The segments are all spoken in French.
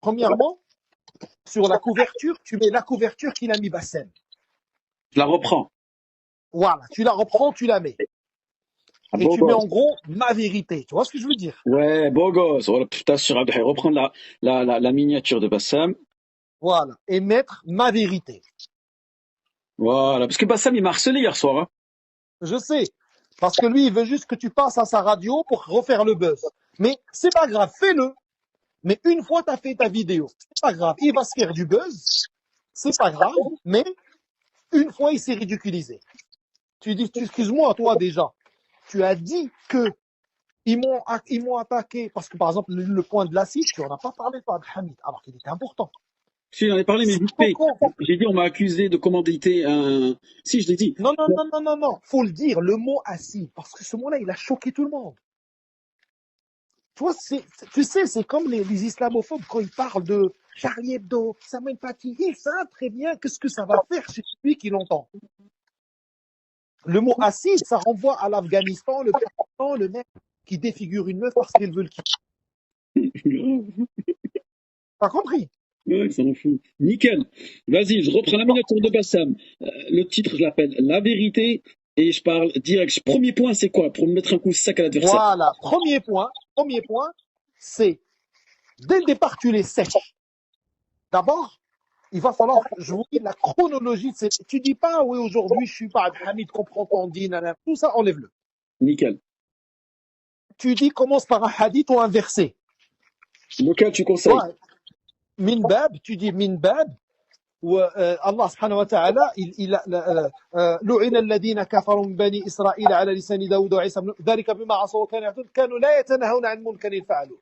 Premièrement, sur la couverture, tu mets la couverture qu'il a mis Bassem. Je la reprends. Voilà, tu la reprends, tu la mets. Ah, Et beau tu mets en gosse. gros ma vérité. Tu vois ce que je veux dire? Ouais, beau gosse. Voilà, putain, sur Abdel, reprendre la miniature de Bassam. Voilà. Et mettre ma vérité. Voilà. Parce que Bassam, il m'a harcelé hier soir. Hein. Je sais. Parce que lui, il veut juste que tu passes à sa radio pour refaire le buzz. Mais c'est pas grave, fais-le. Mais une fois tu as fait ta vidéo, c'est pas grave. Il va se faire du buzz. C'est pas grave. Mais une fois, il s'est ridiculisé. Tu dis, excuse-moi, toi déjà. Tu as dit que ils m'ont attaqué. Parce que par exemple, le point de l'acide, tu n'en as pas parlé, toi, Hamid, alors qu'il était important. Si, j'en ai parlé, mais C'est vite fait. pourquoi. J'ai dit, on m'a accusé de commanditer un. Si, je l'ai dit. Non, non, non, non, non, non. Faut le dire, le mot acide. Parce que ce mot-là, il a choqué tout le monde. Tu vois, tu sais, c'est comme les islamophobes quand ils parlent de Charlie Hebdo, Samuel Paty. Ils savent très bien qu'est-ce que ça va faire chez celui qui l'entend. Le mot acide, ça renvoie à l'Afghanistan, le Pakistan, le mec qui défigure une meuf parce qu'elle veut le quitter. T'as compris? Ouais, ça m'en fout. Nickel. Vas-y, je reprends la miniature de Bassam. Le titre, je l'appelle La vérité. Et je parle direct. Premier point, c'est quoi? Pour me mettre un coup de sac à l'adversaire. Voilà. Premier point, c'est dès le départ, tu les sèches. D'abord, il va falloir, je vous dis, la chronologie de cette. Tu dis pas, oui, aujourd'hui, je suis pas Hamid, comprends ton dit, nanana. Tout ça, enlève-le. Nickel. Tu dis, commence par un hadith ou un verset. Lequel tu conseilles? Toi, min bab, tu dis min bab, ou Allah subhanahu wa ta'ala, لعن الذين كفروا من بني إسرائيل على لسان داود وعيسى ذلك بما عصوا وكانوا يعتدون كانوا لا يتناهون عن منكر فعلوه.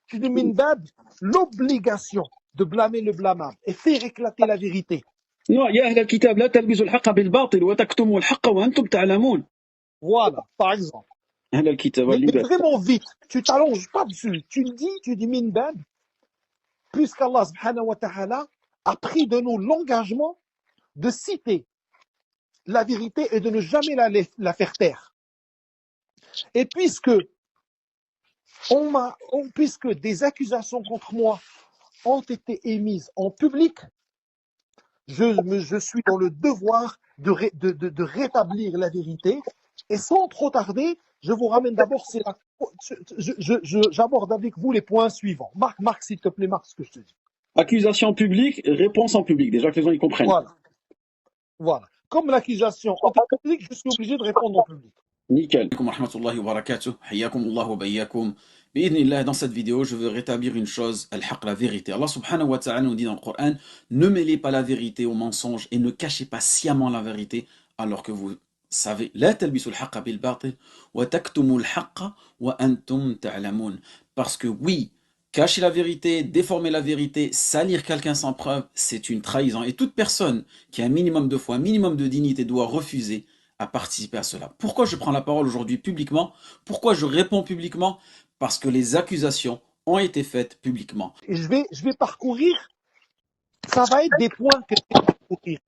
Tu dis min bab, l'obligation de blâmer le blâmable et faire éclater la vérité. Non, يا أهل الكتاب لا تلبسوا الحق بالباطل وتكتموا الحق وأنتم تعلمون. Voilà, par exemple. أهل الكتاب Mais vraiment vite, tu t'allonges pas dessus. Tu dis min bab, puisqu'Allah subhanahu wa ta'ala a pris de nous l'engagement de citer la vérité et de ne jamais la faire taire. Et puisque des accusations contre moi ont été émises en public, je suis dans le devoir de rétablir la vérité. Et sans trop tarder, je vous ramène d'abord, j'aborde avec vous les points suivants. Marc, s'il te plaît, Marc, ce que je te dis. Accusation en public, réponse en public. Déjà que les gens y comprennent. Voilà. Comme l'accusation en public, je suis obligé de répondre en public. Nickel. Dans cette vidéo, je veux rétablir une chose, al-haq, la vérité. Allah subhanahu wa ta'ala nous dit dans le Coran, ne mêlez pas la vérité au mensonge et ne cachez pas sciemment la vérité alors que vous savez. La talbisu al-haqqa bil batil wa taktumu al-haqqa wa antum ta'lamun. Parce que oui, cacher la vérité, déformer la vérité, salir quelqu'un sans preuve, c'est une trahison. Et toute personne qui a un minimum de foi, un minimum de dignité doit refuser à participer à cela. Pourquoi je prends la parole aujourd'hui publiquement? Pourquoi je réponds publiquement? Parce que les accusations ont été faites publiquement. Et je vais parcourir, ça va être des points que je vais parcourir.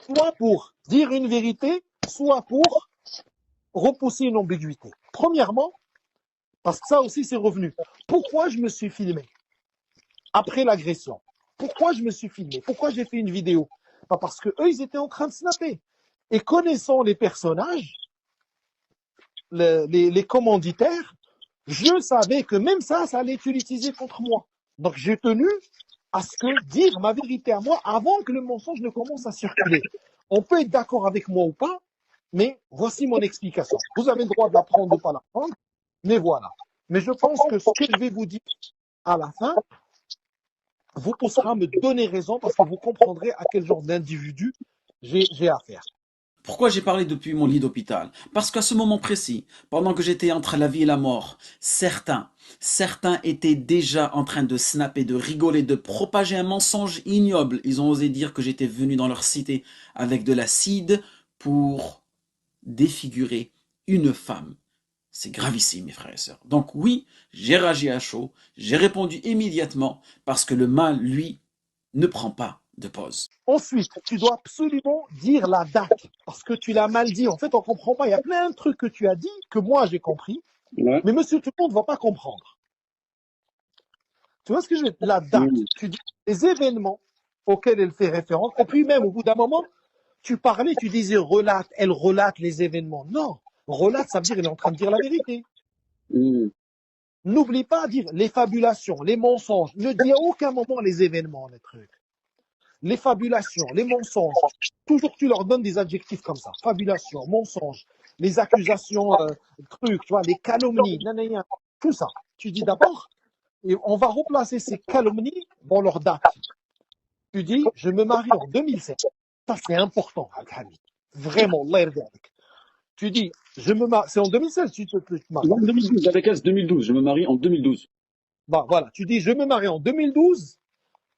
Soit pour dire une vérité, soit pour repousser une ambiguïté. Premièrement, parce que ça aussi c'est revenu. Pourquoi je me suis filmé après l'agression? Pourquoi je me suis filmé? Pourquoi j'ai fait une vidéo? Pas parce que eux ils étaient en train de snapper. Et connaissant les personnages, les commanditaires, je savais que même ça allait être utilisé contre moi. Donc j'ai tenu à ce que dire ma vérité à moi avant que le mensonge ne commence à circuler. On peut être d'accord avec moi ou pas, mais voici mon explication. Vous avez le droit de la prendre ou pas la prendre, mais voilà. Mais je pense que ce que je vais vous dire à la fin vous poussera à me donner raison parce que vous comprendrez à quel genre d'individu j'ai affaire. Pourquoi j'ai parlé depuis mon lit d'hôpital? Parce qu'à ce moment précis, pendant que j'étais entre la vie et la mort, certains étaient déjà en train de snapper, de rigoler, de propager un mensonge ignoble. Ils ont osé dire que j'étais venu dans leur cité avec de l'acide pour défigurer une femme. C'est gravissime, mes frères et sœurs. Donc oui, j'ai réagi à chaud, j'ai répondu immédiatement parce que le mal, lui, ne prend pas de pause. Ensuite, tu dois absolument dire la date, parce que tu l'as mal dit. En fait, on ne comprend pas. Il y a plein de trucs que tu as dit, que moi j'ai compris, mais monsieur tout le monde ne va pas comprendre. Tu vois ce que je veux dire? La date. Tu dis les événements auxquels elle fait référence. Et puis même, au bout d'un moment, tu parlais, tu disais relate, elle relate les événements. Non, relate, ça veut dire qu'elle est en train de dire la vérité. N'oublie pas de dire les fabulations, les mensonges. Ne dis à aucun moment les événements, les trucs. Les fabulations, les mensonges. Toujours tu leur donnes des adjectifs comme ça. Fabulation, mensonge, les accusations, trucs, tu vois, les calomnies, nanana, tout ça. Tu dis d'abord, et on va replacer ces calomnies dans leur date. Tu dis, je me marie en 2007. Ça, c'est important, Al-Hamid. Vraiment, Allah yardak. Tu dis, je me marie, c'est en 2016 tu te maries. En 2012, avec elle, c'est 2012. Je me marie en 2012. Bah, voilà, tu dis, je me marie en 2012,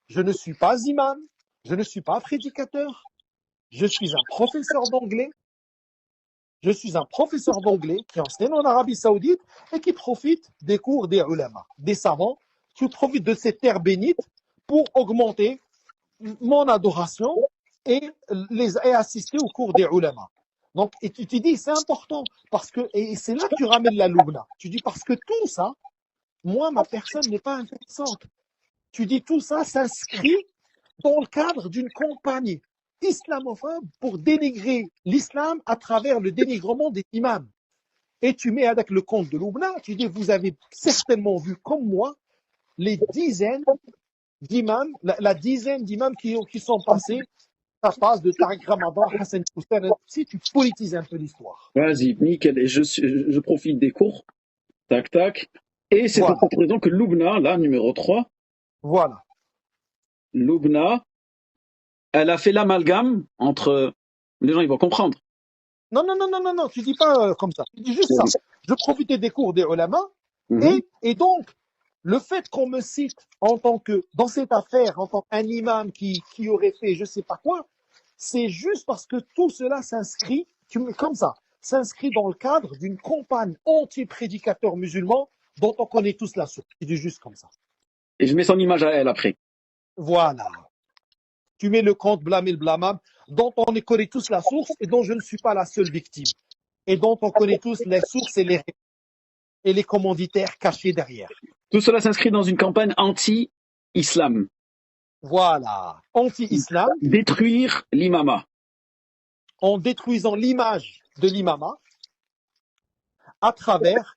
je ne suis pas imam, je ne suis pas prédicateur, je suis un professeur d'anglais, je suis un professeur d'anglais qui enseigne en Arabie Saoudite et qui profite des cours des ulama, des savants, qui profitent de cette terre bénite pour augmenter mon adoration et assister au cours des ulama. Donc, et tu te dis, c'est important, parce que, et c'est là que tu ramènes la loubna. Tu dis, parce que tout ça, moi, ma personne n'est pas intéressante. Tu dis, tout ça s'inscrit dans le cadre d'une campagne islamophobe pour dénigrer l'islam à travers le dénigrement des imams. Et tu mets avec le compte de Loubna, tu dis, vous avez certainement vu comme moi les dizaines d'imams, la dizaine d'imams qui sont passés. Ça passe de Tariq Ramadan, Hassan Hussein, si tu politises un peu l'histoire. Vas-y, nickel. Et je profite des cours. Tac, tac. Et c'est Voilà. pour cette raison que Loubna, là, numéro 3, Voilà. Loubna, elle a fait l'amalgame entre... Les gens, ils vont comprendre. Non, non, non, non, non, non, tu dis pas comme ça. Tu dis juste ça. Je profitais des cours des ulama et donc, le fait qu'on me cite en tant que, dans cette affaire, en tant qu'un imam qui aurait fait je sais pas quoi, c'est juste parce que tout cela s'inscrit, comme ça, s'inscrit dans le cadre d'une campagne anti-prédicateur musulman dont on connaît tous la source. Tu dis juste comme ça. Et je mets son image à elle après. Voilà. Tu mets le compte blâmé le blâmable, dont on connaît tous la source et dont je ne suis pas la seule victime. Et dont on connaît tous les sources et les commanditaires cachés derrière. Tout cela s'inscrit dans une campagne anti-islam. Voilà. Anti-islam. Détruire l'imama. En détruisant l'image de l'imama à travers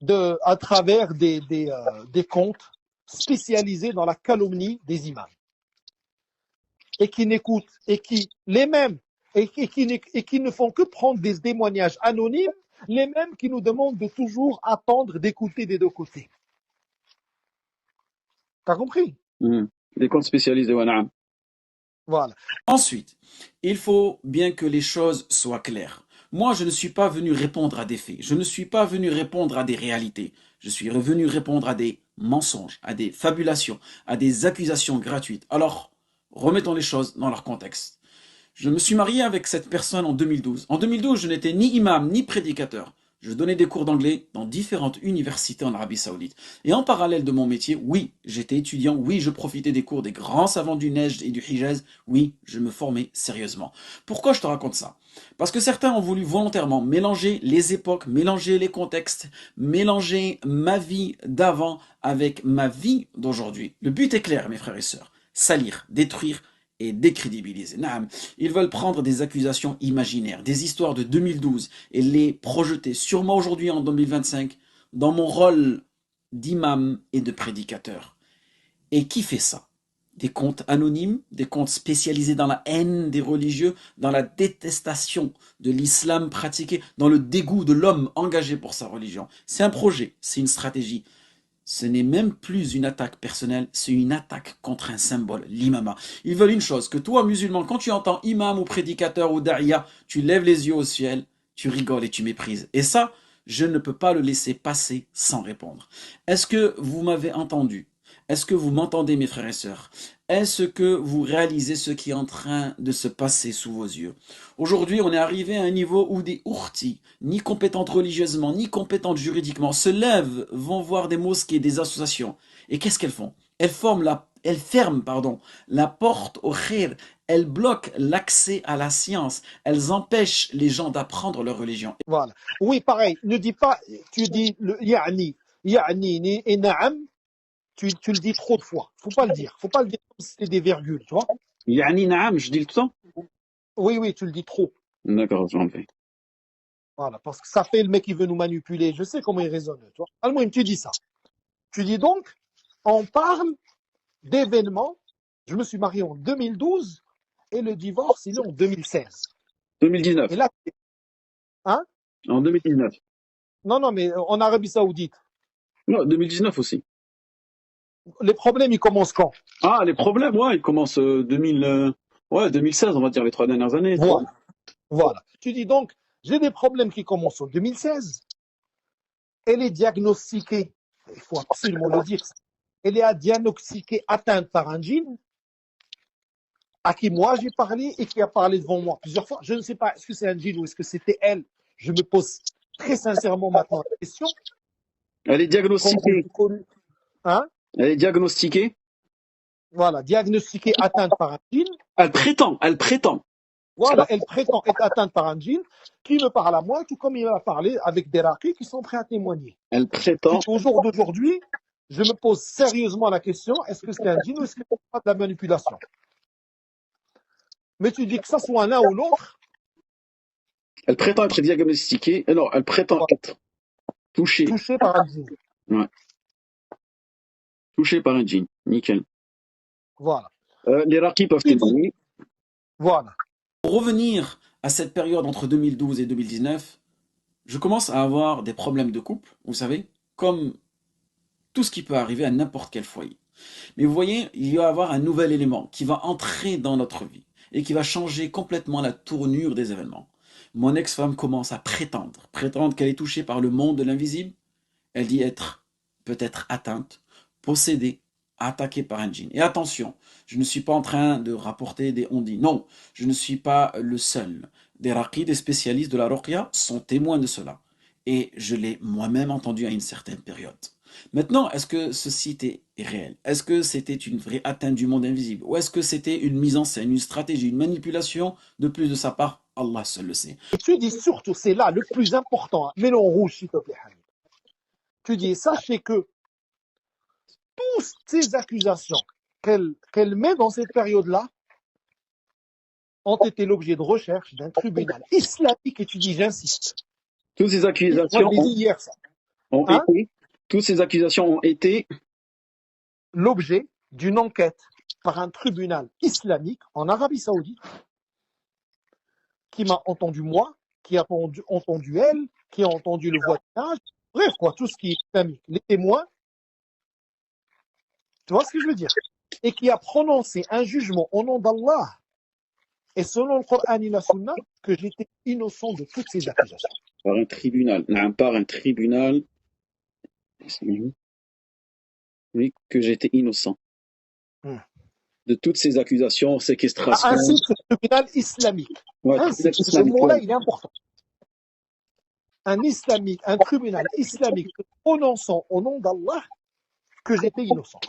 des comptes spécialisés dans la calomnie des imams. Et qui n'écoutent, et qui les mêmes, et qui ne font que prendre des témoignages anonymes, les mêmes qui nous demandent de toujours attendre d'écouter des deux côtés. T'as compris? Des comptes spécialisés, voilà. Voilà. Ensuite, il faut bien que les choses soient claires. Moi, je ne suis pas venu répondre à des faits. Je ne suis pas venu répondre à des réalités. Je suis venu répondre à des mensonges, à des fabulations, à des accusations gratuites. Alors, remettons les choses dans leur contexte. Je me suis marié avec cette personne en 2012. En 2012, je n'étais ni imam ni prédicateur. Je donnais des cours d'anglais dans différentes universités en Arabie Saoudite. Et en parallèle de mon métier, oui, j'étais étudiant, oui, je profitais des cours des grands savants du Nejd et du Hijaz, oui, je me formais sérieusement. Pourquoi je te raconte ça? Parce que certains ont voulu volontairement mélanger les époques, mélanger les contextes, mélanger ma vie d'avant avec ma vie d'aujourd'hui. Le but est clair, mes frères et sœurs. Salir, détruire et décrédibiliser. Naam. Ils veulent prendre des accusations imaginaires, des histoires de 2012 et les projeter sur moi aujourd'hui en 2025 dans mon rôle d'imam et de prédicateur. Et qui fait ça? Des comptes anonymes, des comptes spécialisés dans la haine des religieux, dans la détestation de l'islam pratiqué, dans le dégoût de l'homme engagé pour sa religion. C'est un projet, c'est une stratégie. Ce n'est même plus une attaque personnelle, c'est une attaque contre un symbole, l'imama. Ils veulent une chose, que toi, musulman, quand tu entends imam ou prédicateur ou da'iya, tu lèves les yeux au ciel, tu rigoles et tu méprises. Et ça, je ne peux pas le laisser passer sans répondre. Est-ce que vous m'avez entendu? Est-ce que vous m'entendez, mes frères et sœurs? Est-ce que vous réalisez ce qui est en train de se passer sous vos yeux? Aujourd'hui, on est arrivé à un niveau où des ourtis, ni compétentes religieusement, ni compétentes juridiquement, se lèvent, vont voir des mosquées, des associations. Et qu'est-ce qu'elles font? Elles ferment la porte au khir. Elles bloquent l'accès à la science. Elles empêchent les gens d'apprendre leur religion. Voilà. Oui, pareil. Ne dis pas, tu dis le ya'ni et na'am. tu le dis trop de fois. Faut pas le dire. Faut pas le dire comme si c'était des virgules, tu vois. Yani naam, je dis le temps. Oui, tu le dis trop. D'accord, j'en fais. Voilà, parce que ça fait le mec qui veut nous manipuler. Je sais comment il raisonne, tu vois. Al-Muhim, tu dis ça. Tu dis donc, on parle d'événements. Je me suis marié en 2012 et le divorce, il est en 2016. 2019. Et là, hein? En 2019. Non, mais en Arabie Saoudite, Non, 2019 aussi. les problèmes, ils commencent quand? Ah, les problèmes, ouais, ils commencent 2016, on va dire, les 3 dernières années. Voilà. Tu dis donc, j'ai des problèmes qui commencent en 2016. Elle est diagnostiquée, il faut absolument le dire, elle est diagnostiquée atteinte par un djinn à qui moi j'ai parlé et qui a parlé devant moi plusieurs fois. Je ne sais pas, est-ce que c'est un djinn ou est-ce que c'était elle? Je me pose très sincèrement maintenant la question. Elle est diagnostiquée. Hein? Elle est diagnostiquée. Voilà, diagnostiquée atteinte par un djinn. Elle prétend. Voilà, elle prétend être atteinte par un djinn qui me parle à moi, tout comme il m'a parlé avec des raqis qui sont prêts à témoigner. Elle prétend. Au jour d'aujourd'hui, je me pose sérieusement la question, est-ce que c'est un djinn ou est-ce que c'est pas de la manipulation? Mais tu dis que ça soit l'un ou l'autre. Elle prétend être diagnostiquée. Non, elle prétend être touchée. Touché par un djinn. Ouais. Touchée par un djinn. Nickel. Voilà. Les raqis peuvent témoigner. Voilà. Pour revenir à cette période entre 2012 et 2019, je commence à avoir des problèmes de couple, vous savez, comme tout ce qui peut arriver à n'importe quel foyer. Mais vous voyez, il va y avoir un nouvel élément qui va entrer dans notre vie et qui va changer complètement la tournure des événements. Mon ex-femme commence à prétendre qu'elle est touchée par le monde de l'invisible. Elle dit être peut-être atteinte, possédée, attaquée par un djinn. Et attention, je ne suis pas en train de rapporter des ondits. Non, je ne suis pas le seul. Des raqis, des spécialistes de la ruqya sont témoins de cela. Et je l'ai moi-même entendu à une certaine période. Maintenant, est-ce que ceci était réel? Est-ce que c'était une vraie atteinte du monde invisible? Ou est-ce que c'était une mise en scène, une stratégie, une manipulation de plus de sa part? Allah seul le sait. Et tu dis surtout, c'est là le plus important, mets-le en rouge s'il te plaît, Hamid. Tu dis, sachez que toutes ces accusations qu'elle met dans cette période-là ont été l'objet de recherche d'un tribunal islamique, et tu dis, j'insiste. Toutes ces accusations toutes ces accusations ont été l'objet d'une enquête par un tribunal islamique en Arabie Saoudite qui m'a entendu moi, qui a entendu elle, qui a entendu le voisinage, bref, quoi, tout ce qui est islamique, les témoins, tu vois ce que je veux dire? Et qui a prononcé un jugement au nom d'Allah et selon le Coran et la Sunna que j'étais innocent de toutes ces accusations. Par un tribunal. Oui, que j'étais innocent. De toutes ces accusations, séquestration. Ainsi que le tribunal islamique. Ouais, ce mot-là, il est important. Un tribunal islamique prononçant au nom d'Allah que j'étais innocent.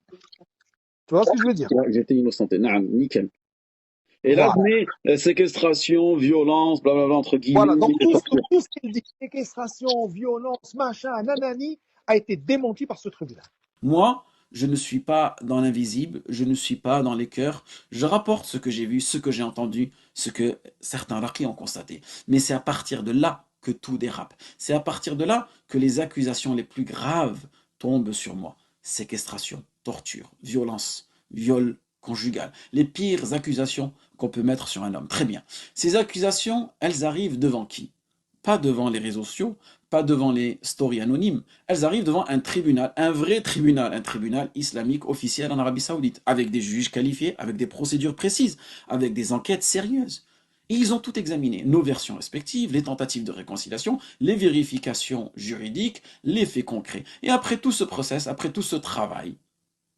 Tu vois ce que je veux dire? Ouais, j'étais innocenté. Nickel. Et là, séquestration, violence, blablabla, entre guillemets. Voilà, donc tout ce qu'il dit, séquestration, violence, machin, nanani, a été démenti par ce tribunal. Moi, je ne suis pas dans l'invisible, je ne suis pas dans les cœurs, je rapporte ce que j'ai vu, ce que j'ai entendu, ce que certains raqis ont constaté. Mais c'est à partir de là que tout dérape. C'est à partir de là que les accusations les plus graves tombent sur moi. Séquestration, torture, violence, viol conjugal. Les pires accusations qu'on peut mettre sur un homme. Très bien. Ces accusations, elles arrivent devant qui? Pas devant les réseaux sociaux, pas devant les stories anonymes, elles arrivent devant un tribunal, un vrai tribunal, un tribunal islamique officiel en Arabie Saoudite, avec des juges qualifiés, avec des procédures précises, avec des enquêtes sérieuses. Et ils ont tout examiné, nos versions respectives, les tentatives de réconciliation, les vérifications juridiques, les faits concrets. Et après tout ce process, après tout ce travail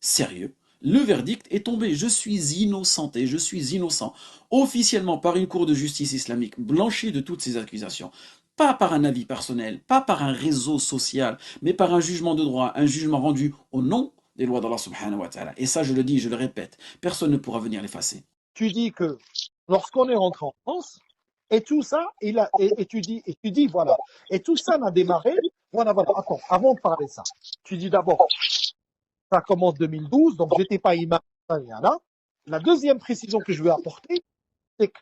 sérieux, le verdict est tombé. Je suis innocenté, je suis innocent. Officiellement par une cour de justice islamique, blanchi de toutes ces accusations. Pas par un avis personnel, pas par un réseau social, mais par un jugement de droit, un jugement rendu au nom des lois d'Allah subhanahu wa ta'ala. Et ça, je le dis, je le répète, personne ne pourra venir l'effacer. Tu dis que lorsqu'on est rentré en France, et tout ça, et tu dis, voilà, et tout ça n'a démarré Voilà, voilà. Attends, avant de parler de ça, tu dis d'abord, ça commence 2012, donc j'étais pas imam. Là. La deuxième précision que je veux apporter, c'est que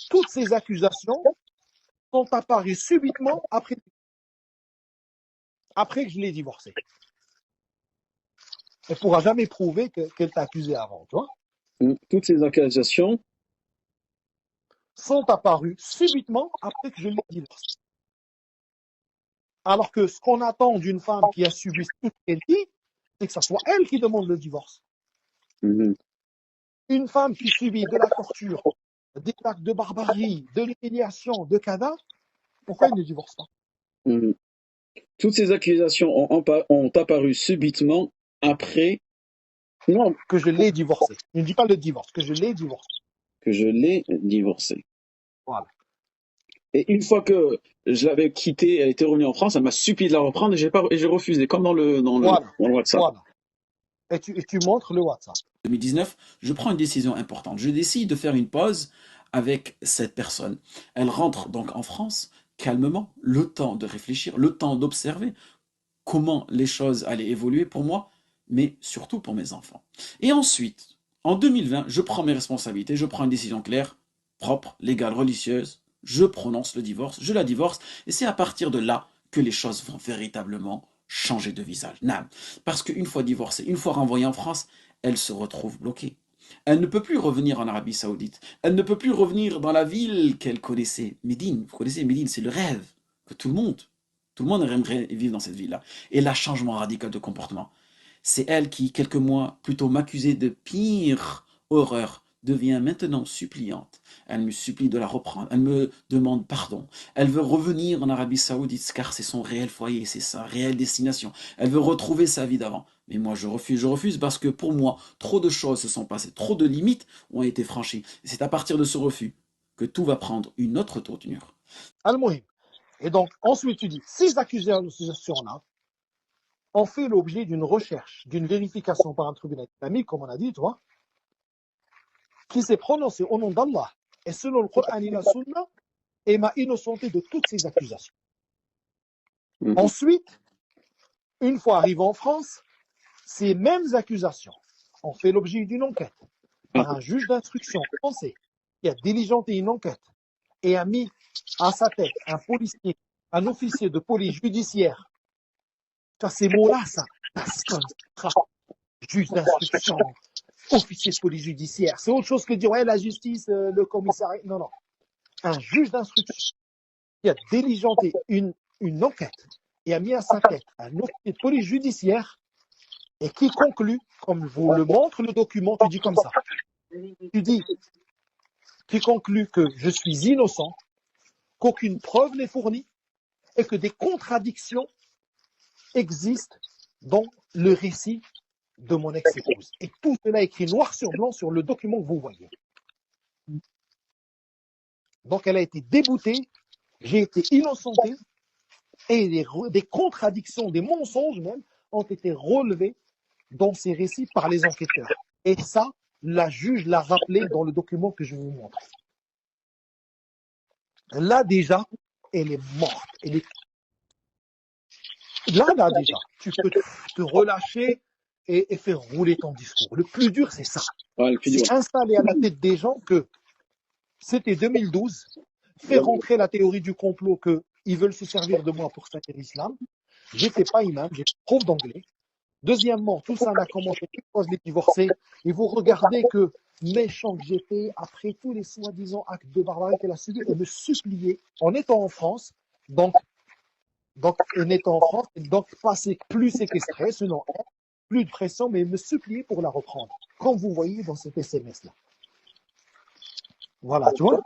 toutes ces accusations sont apparues subitement après que je l'ai divorcée. Elle ne pourra jamais prouver qu'elle t'a accusé avant, tu vois. Toutes ces accusations sont apparues subitement après que je l'ai divorcée. Alors que ce qu'on attend d'une femme qui a subi tout ce qu'elle dit, c'est que ce soit elle qui demande le divorce. Une femme qui subit de la torture, des actes de barbarie, de l'humiliation, de cadavres, pourquoi elle ne divorce pas? Toutes ces accusations ont apparu subitement après non, que je l'ai divorcée. Je ne dis pas le divorce, que je l'ai divorcée. que je l'ai divorcée. Voilà. Et une fois que je l'avais quittée, elle était revenue en France, elle m'a supplié de la reprendre et j'ai refusé, comme dans le Voilà. WhatsApp. Voilà. Et tu montres le WhatsApp. 2019, je prends une décision importante. Je décide de faire une pause avec cette personne. Elle rentre donc en France calmement, le temps de réfléchir, le temps d'observer comment les choses allaient évoluer pour moi, mais surtout pour mes enfants. Et ensuite, en 2020, je prends mes responsabilités, je prends une décision claire, propre, légale, religieuse, je prononce le divorce, je la divorce, et c'est à partir de là que les choses vont véritablement changer de visage. Non, parce qu'une fois divorcée, une fois renvoyée en France, elle se retrouve bloquée. Elle ne peut plus revenir en Arabie Saoudite. Elle ne peut plus revenir dans la ville qu'elle connaissait. Médine, vous connaissez Médine, c'est le rêve que tout le monde aimerait vivre dans cette ville-là. Et là, changement radical de comportement. C'est elle qui, quelques mois plus tôt, m'accusait de pire horreur, devient maintenant suppliante. Elle me supplie de la reprendre. Elle me demande pardon. Elle veut revenir en Arabie Saoudite car c'est son réel foyer, c'est sa réelle destination. Elle veut retrouver sa vie d'avant. Mais moi, je refuse parce que pour moi, trop de choses se sont passées, trop de limites ont été franchies. Et c'est à partir de ce refus que tout va prendre une autre tournure. Al-Muhim. Et donc, ensuite, tu dis, ces accusations-là ont fait l'objet d'une recherche, d'une vérification par un tribunal islamique, comme on a dit, tu vois, qui s'est prononcé au nom d'Allah et selon le Coran et la Sunna, et m'a innocenté de toutes ces accusations. Ensuite, une fois arrivé en France, ces mêmes accusations ont fait l'objet d'une enquête par un juge d'instruction français qui a diligenté une enquête et a mis à sa tête un policier, un officier de police judiciaire. Ça, ces mots-là, ça sonne. Juge d'instruction, officier de police judiciaire. C'est autre chose que dire, ouais, la justice, le commissariat. Non, non. Un juge d'instruction qui a diligenté une enquête et a mis à sa tête un officier de police judiciaire et qui conclut, comme vous le montre le document, tu dis comme ça. Tu dis, qui conclut que je suis innocent, qu'aucune preuve n'est fournie et que des contradictions existent dans le récit de mon ex-épouse. Et tout cela est écrit noir sur blanc sur le document que vous voyez. Donc elle a été déboutée, j'ai été innocenté et des contradictions, des mensonges même, ont été relevés dans ces récits par les enquêteurs. Et ça, la juge l'a rappelé dans le document que je vous montre. Là déjà, elle est morte. Là déjà, tu peux te relâcher et faire rouler ton discours. Le plus dur, c'est ça. C'est installer à la tête des gens que c'était 2012, faire rentrer la théorie du complot qu'ils veulent se servir de moi pour servir l'islam. J'étais pas imam, j'ai prof d'anglais. Deuxièmement, tout ça n'a commencé quand je l'ai divorcé. Et vous regardez que méchant que j'étais après tous les soi-disant actes de barbarie qu'elle a subis et me supplier en étant en France, donc en étant en France, donc passer plus séquestré, selon elle, plus de pression, mais me supplier pour la reprendre, comme vous voyez dans cet SMS-là. Voilà, tu vois.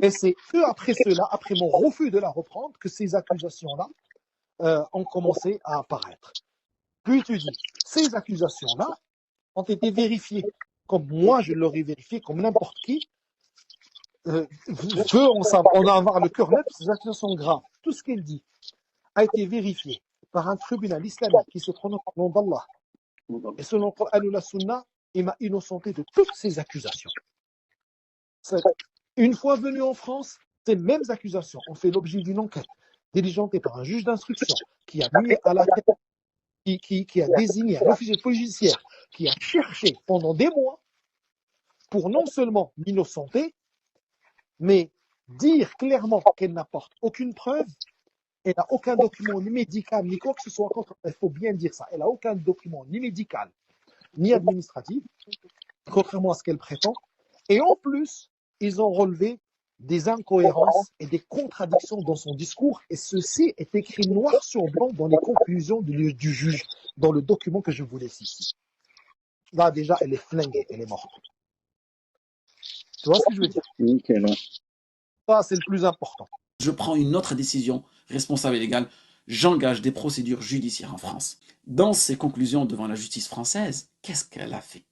Et c'est que après cela, après mon refus de la reprendre, que ces accusations-là ont commencé à apparaître. Puis tu dis, ces accusations-là ont été vérifiées, comme moi je l'aurais vérifié, comme n'importe qui veut en avoir le cœur net, ces accusations graves. Tout ce qu'elle dit a été vérifié par un tribunal islamique qui se prononce au nom d'Allah. Et selon le Coran et la Sunna, il m'a innocenté de toutes ces accusations. Une fois venu en France, ces mêmes accusations ont fait l'objet d'une enquête diligenté par un juge d'instruction qui a mis à la tête, qui a désigné un officier de police judiciaire, qui a cherché pendant des mois pour non seulement m'innocenter, mais dire clairement qu'elle n'apporte aucune preuve, elle n'a aucun document ni médical, ni quoi que ce soit contre. Il faut bien dire ça. Elle n'a aucun document ni médical, ni administratif, contrairement à ce qu'elle prétend. Et en plus, ils ont relevé des incohérences et des contradictions dans son discours. Et ceci est écrit noir sur blanc dans les conclusions du juge, dans le document que je vous laisse ici. Là, déjà, elle est flinguée, elle est morte. Tu vois ce que je veux dire? Nickel, ouais. Ça, c'est le plus important. Je prends une autre décision, responsable et légale, j'engage des procédures judiciaires en France. Dans ses conclusions devant la justice française, qu'est-ce qu'elle a fait?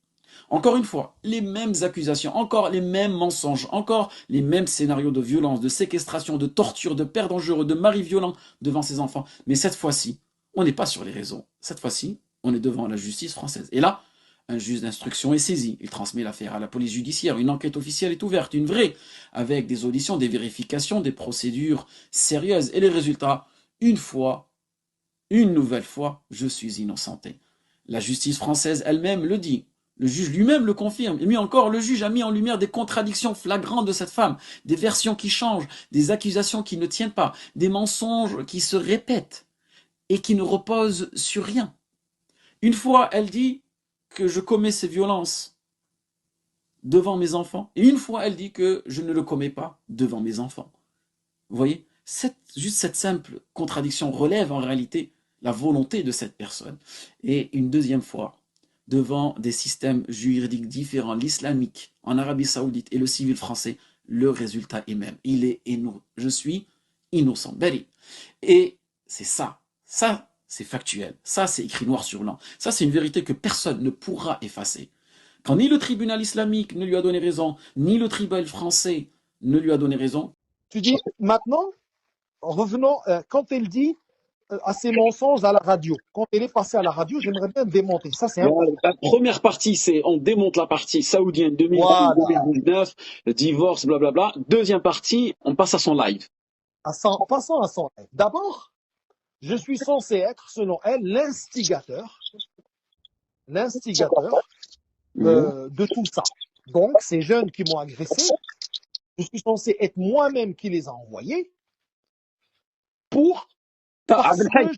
Encore une fois, les mêmes accusations, encore les mêmes mensonges, encore les mêmes scénarios de violence, de séquestration, de torture, de père dangereux, de mari violent devant ses enfants. Mais cette fois-ci, on n'est pas sur les réseaux. Cette fois-ci, on est devant la justice française. Et là, un juge d'instruction est saisi. Il transmet l'affaire à la police judiciaire. Une enquête officielle est ouverte, une vraie, avec des auditions, des vérifications, des procédures sérieuses. Et les résultats, une fois, une nouvelle fois, je suis innocenté. La justice française elle-même le dit. Le juge lui-même le confirme. Et mieux encore, le juge a mis en lumière des contradictions flagrantes de cette femme, des versions qui changent, des accusations qui ne tiennent pas, des mensonges qui se répètent et qui ne reposent sur rien. Une fois, elle dit que je commets ces violences devant mes enfants, et une fois, elle dit que je ne le commets pas devant mes enfants. Vous voyez, juste cette simple contradiction relève en réalité la volonté de cette personne. Et une deuxième fois, devant des systèmes juridiques différents, l'islamique en Arabie Saoudite et le civil français, le résultat est même. Je suis innocent, bari. Et c'est ça, c'est factuel, ça c'est écrit noir sur blanc, ça c'est une vérité que personne ne pourra effacer. Quand ni le tribunal islamique ne lui a donné raison, ni le tribunal français ne lui a donné raison. Tu dis, maintenant, revenons, quand elle dit à ses mensonges à la radio, quand elle est passée à la radio, j'aimerais bien démonter. Ça, c'est important. La première partie, c'est on démonte la partie saoudienne 2019, divorce, blablabla. Deuxième partie, on passe à son live. Passons à son live. D'abord, je suis censé être, selon elle, l'instigateur de tout ça. Donc, ces jeunes qui m'ont agressé, je suis censé être moi-même qui les a envoyés pour... Abdelhaï,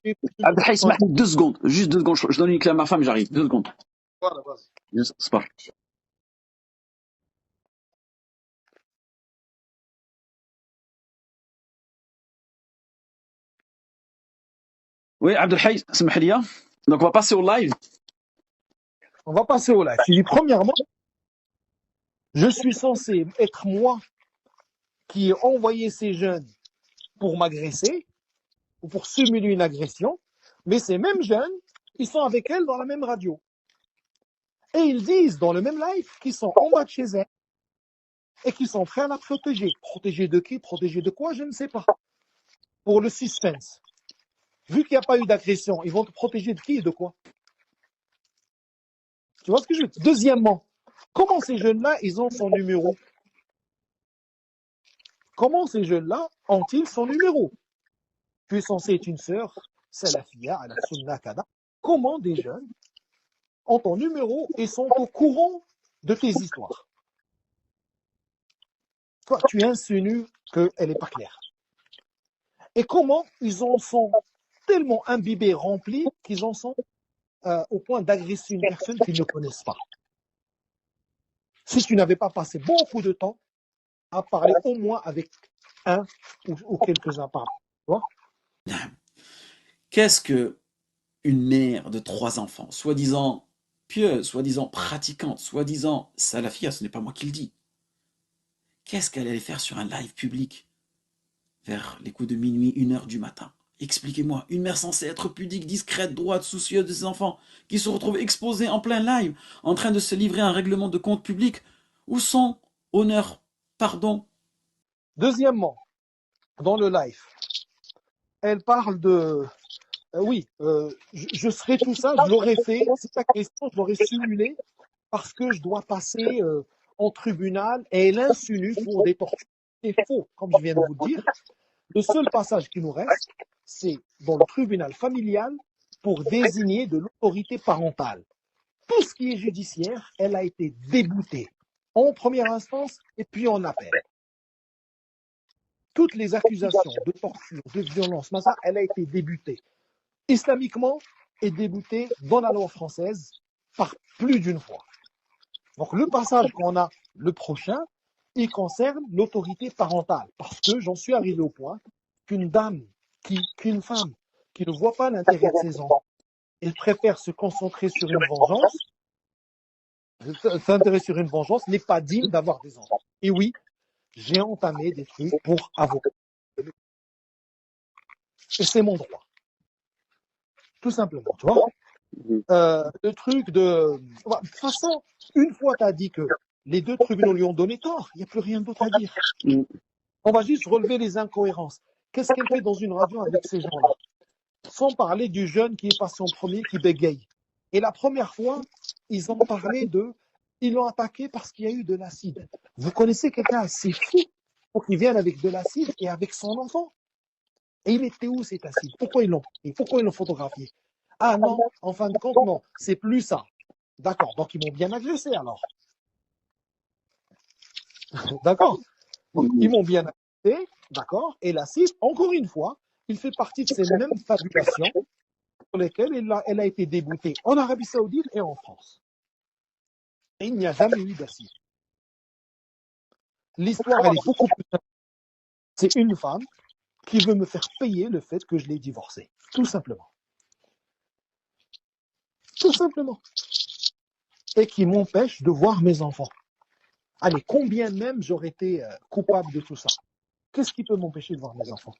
اسمح لي 2 secondes, juste 2 secondes, je donne une clé à ma femme, j'arrive, 2 secondes. Voilà, vas-y. Yes, c'est pas. Oui, Abdelhaï, اسمح لي. Donc on va passer au live. On va passer au live. Je dis, premièrement, je suis censé être moi qui ai envoyé ces jeunes pour m'agresser ou pour simuler une agression, mais ces mêmes jeunes, ils sont avec elle dans la même radio. Et ils disent dans le même live qu'ils sont en bas de chez elle et qu'ils sont prêts à la protéger. Protéger de qui? Protéger de quoi? Je ne sais pas. Pour le suspense. Vu qu'il n'y a pas eu d'agression, ils vont te protéger de qui et de quoi? Tu vois ce que je veux dire? Deuxièmement, comment ces jeunes-là, ils ont son numéro? Comment ces jeunes-là ont-ils son numéro? Tu es censé être une sœur, salafia, à la sunna kada. Comment des jeunes ont ton numéro et sont au courant de tes histoires? Toi, tu insinues qu'elle n'est pas claire. Et comment ils en sont tellement imbibés, remplis, qu'ils en sont au point d'agresser une personne qu'ils ne connaissent pas. Si tu n'avais pas passé beaucoup de temps à parler au moins avec un ou quelques-uns par là. Qu'est-ce que une mère de 3 enfants, soi-disant pieuse, soi-disant pratiquante, soi-disant salafia, ce n'est pas moi qui le dis. Qu'est-ce qu'elle allait faire sur un live public vers les coups de minuit, 1h du matin? Expliquez-moi, une mère censée être pudique, discrète, droite, soucieuse de ses enfants, qui se retrouve exposée en plein live, en train de se livrer à un règlement de compte public, où son honneur, pardon? Deuxièmement, dans le live, elle parle de... je serais tout ça, je l'aurais fait, c'est ta question, je l'aurais simulé, parce que je dois passer en tribunal, et elle insinue pour des tortures. C'est faux, comme je viens de vous le dire. Le seul passage qui nous reste, c'est dans le tribunal familial pour désigner de l'autorité parentale. Tout ce qui est judiciaire, elle a été déboutée en première instance et puis en appel. Toutes les accusations de torture, de violence, elle a été déboutée islamiquement et déboutée dans la loi française par plus d'une fois. Donc le passage qu'on a, le prochain, il concerne l'autorité parentale, parce que j'en suis arrivé au point qu'une femme qui ne voit pas l'intérêt de ses enfants, elle préfère se concentrer sur une vengeance, s'intéresser sur une vengeance n'est pas digne d'avoir des enfants. Et oui, j'ai entamé des trucs pour avoir. Et c'est mon droit. Tout simplement, tu vois. Le truc de... De toute façon, une fois tu as dit que les deux tribunaux lui ont donné tort, il n'y a plus rien d'autre à dire. On va juste relever les incohérences. Qu'est-ce qu'elle fait dans une radio avec ces gens-là? Sans parler du jeune qui est passé en premier, qui bégaye. Et la première fois, ils ont parlé de... Ils l'ont attaqué parce qu'il y a eu de l'acide. Vous connaissez quelqu'un assez fou pour qu'il vienne avec de l'acide et avec son enfant? Et il était où cet acide? Pourquoi ils l'ont photographié? Ah non, en fin de compte, non, c'est plus ça. D'accord, donc ils m'ont bien agressé alors. D'accord. Donc, ils m'ont bien agressé, d'accord. Et l'acide, encore une fois, il fait partie de ces mêmes fabulations sur lesquelles elle a été déboutée en Arabie Saoudite et en France. Et il n'y a jamais eu d'acide. L'histoire, elle est beaucoup plus simple. C'est une femme qui veut me faire payer le fait que je l'ai divorcée. Tout simplement. Tout simplement. Et qui m'empêche de voir mes enfants. Allez, combien même j'aurais été coupable de tout ça? Qu'est-ce qui peut m'empêcher de voir mes enfants?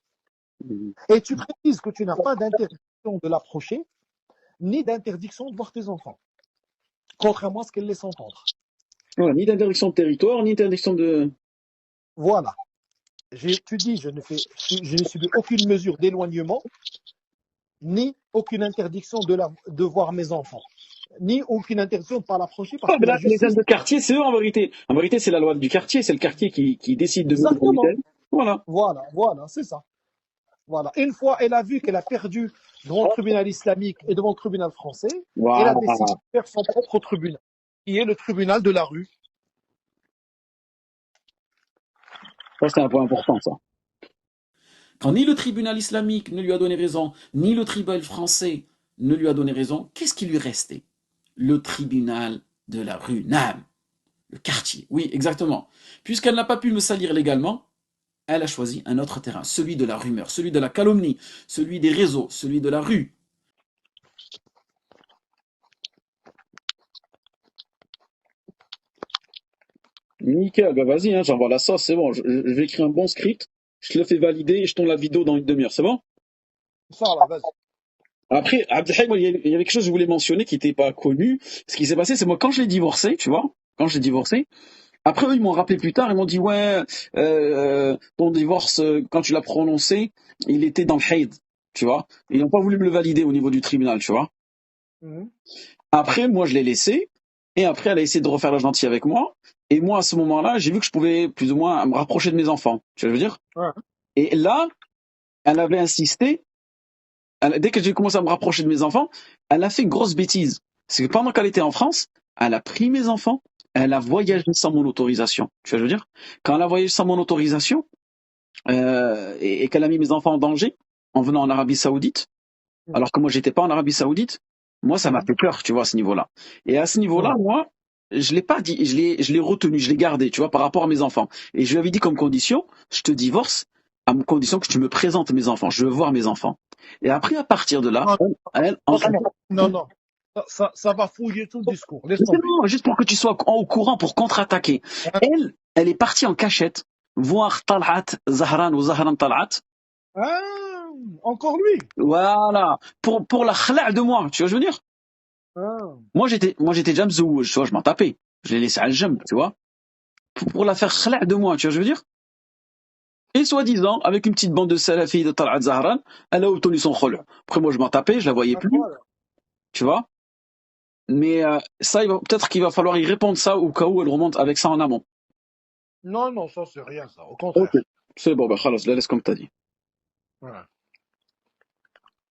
Et tu précises que tu n'as pas d'interdiction de l'approcher, ni d'interdiction de voir tes enfants. Contrairement à ce qu'elle laisse entendre. Voilà, ni d'interdiction de territoire, ni d'interdiction de... Voilà. Tu dis, je ne subis aucune mesure d'éloignement, ni aucune interdiction de voir mes enfants, ni aucune interdiction de ne pas l'approcher parce que la Les justice... aides de quartier, c'est eux en vérité. En vérité, c'est la loi du quartier, c'est le quartier qui décide de... Exactement. Voilà. Voilà, c'est ça. Voilà. Une fois, elle a vu qu'elle a perdu devant le tribunal islamique et devant le tribunal français, Voilà. elle a décidé de faire son propre tribunal, qui est le tribunal de la rue. Ça, c'est un point important, ça. Quand ni le tribunal islamique ne lui a donné raison, ni le tribunal français ne lui a donné raison, qu'est-ce qui lui restait? Le tribunal de la rue, Nam, le quartier. Oui, exactement. Puisqu'elle n'a pas pu me salir légalement, elle a choisi un autre terrain, celui de la rumeur, celui de la calomnie, celui des réseaux, celui de la rue. Nickel, bah vas-y, hein, j'envoie la sauce, c'est bon. Je vais écrire un bon script, je te le fais valider et je tourne la vidéo dans une demi-heure, c'est bon? Ça, là, vas-y. Après, Abdelhaim, il y avait quelque chose que je voulais mentionner qui n'était pas connu. Ce qui s'est passé, c'est moi, quand je l'ai divorcé, tu vois, quand je l'ai divorcé, après eux, ils m'ont rappelé plus tard, ils m'ont dit, ouais, ton divorce, quand tu l'as prononcé, il était dans le haid, tu vois. Ils n'ont pas voulu me le valider au niveau du tribunal, tu vois. Après, moi, je l'ai laissé, et après, elle a essayé de refaire la gentille avec moi, et moi, à ce moment-là, j'ai vu que je pouvais plus ou moins me rapprocher de mes enfants, tu vois ce que je veux dire? Ouais. Et là, elle avait insisté, dès que j'ai commencé à me rapprocher de mes enfants, elle a fait une grosse bêtise. C'est que pendant qu'elle était en France, elle a pris mes enfants, elle a voyagé sans mon autorisation. Tu vois ce que je veux dire? Quand elle a voyagé sans mon autorisation, et qu'elle a mis mes enfants en danger, en venant en Arabie Saoudite, alors que moi j'étais pas en Arabie Saoudite, moi ça m'a fait peur, tu vois, à ce niveau-là. Et à ce niveau-là, moi, je l'ai pas dit, je l'ai retenu, je l'ai gardé, tu vois, par rapport à mes enfants. Et je lui avais dit comme condition, je te divorce à condition que tu me présentes mes enfants, je veux voir mes enfants. Et après, à partir de là, Non. Ça va fouiller tout le discours. Laisse tomber. non, juste pour que tu sois au courant pour contre-attaquer. Elle est partie en cachette voir Talhat Zahran ou Zahran Talhat. Ah, encore lui. Voilà, pour la khla' de moi, tu vois, je veux dire. Moi j'étais déjà mzouj, tu vois, je m'en tapais. Je l'ai laissé à jambe, tu vois. Pour la faire khla' de moi, tu vois, je veux dire. Et soi-disant, avec une petite bande de salafis de Talhat Zahran, elle a obtenu son khol'. Après moi je m'en tapais, je la voyais plus, tu vois. Mais ça, peut-être qu'il va falloir y répondre ça au cas où elle remonte avec ça en amont. Non, ça c'est rien, ça. Au contraire. Ok. C'est bon, bah khalas, je la laisse comme t'as dit. Ouais.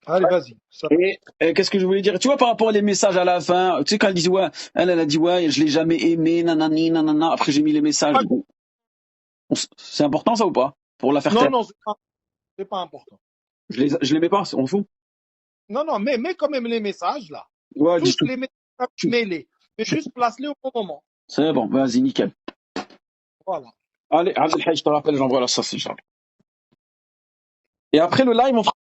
Allez, vas-y. Ça... Et qu'est-ce que je voulais dire? Tu vois, par rapport aux messages à la fin, tu sais, quand elle dit, ouais, elle a dit, ouais, je l'ai jamais aimé, nanani, nanana. Après, j'ai mis les messages. Ah, Bon, c'est important, ça, ou pas? Pour la faire non, taire. non, c'est pas important. Je les mets pas, on fout. Non, non, mais mets quand même les messages, là. Ouais, dis Tous tout. les messages, mets-les. Mais juste place-les au bon moment. C'est bon, vas-y, nickel. Voilà. Allez, Abdelhaj, je te rappelle, j'envoie la sauce, Inch'Allah. Et après le live, on fera